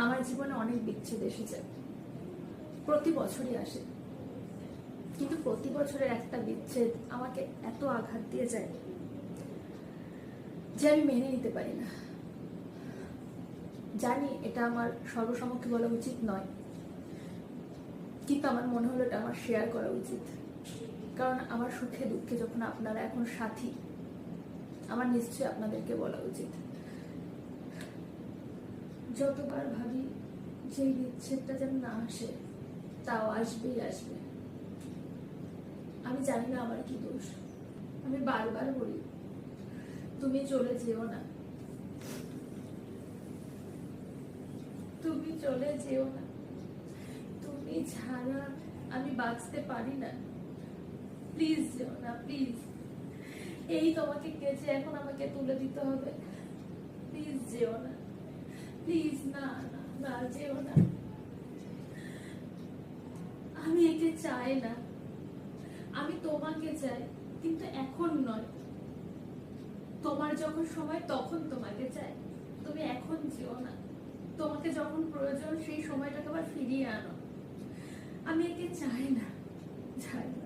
আমার জীবনে অনেক বিচ্ছেদ এসেছে, প্রতি বছরই আসে, কিন্তু প্রতি বছরের একটা বিচ্ছেদ আমাকে এত আঘাত দিয়ে যায় যে আমি মেনে নিতে পারি না। জানি এটা আমার সর্বসমক্ষে বলা উচিত নয়, কিন্তু আমার মনে হলো এটা আমার শেয়ার করা উচিত। কারণ আমার সুখে দুঃখে যখন আপনারা এখন সাথী, আমার নিশ্চয়ই আপনাদেরকে বলা উচিত। যতবার ভাবি যে বিচ্ছেদটা যেন না আসে, তাও আসবেই আসবে। আমি জানি না আমার কি দোষ। আমি বারবার বলি তুমি চলে যেও না, তুমি চলে যেও না, তুমি ছাড়া আমি বাঁচতে পারি না, প্লিজ যেও না, প্লিজ। এই তোমাকে কেচে এখন আমাকে তুলে দিতে হবে, প্লিজ যেও না, প্লিজ। না না না, যেও না। আমি একে চাই না, আমি তোমাকে চাই, কিন্তু এখন নয়। তোমার যখন সময় তখন তোমাকে চাই, তুমি এখন যেও না। তোমাকে যখন প্রয়োজন সেই সময়টাকে আবার ফিরিয়ে আনো। আমি একে চাই না, চাই না।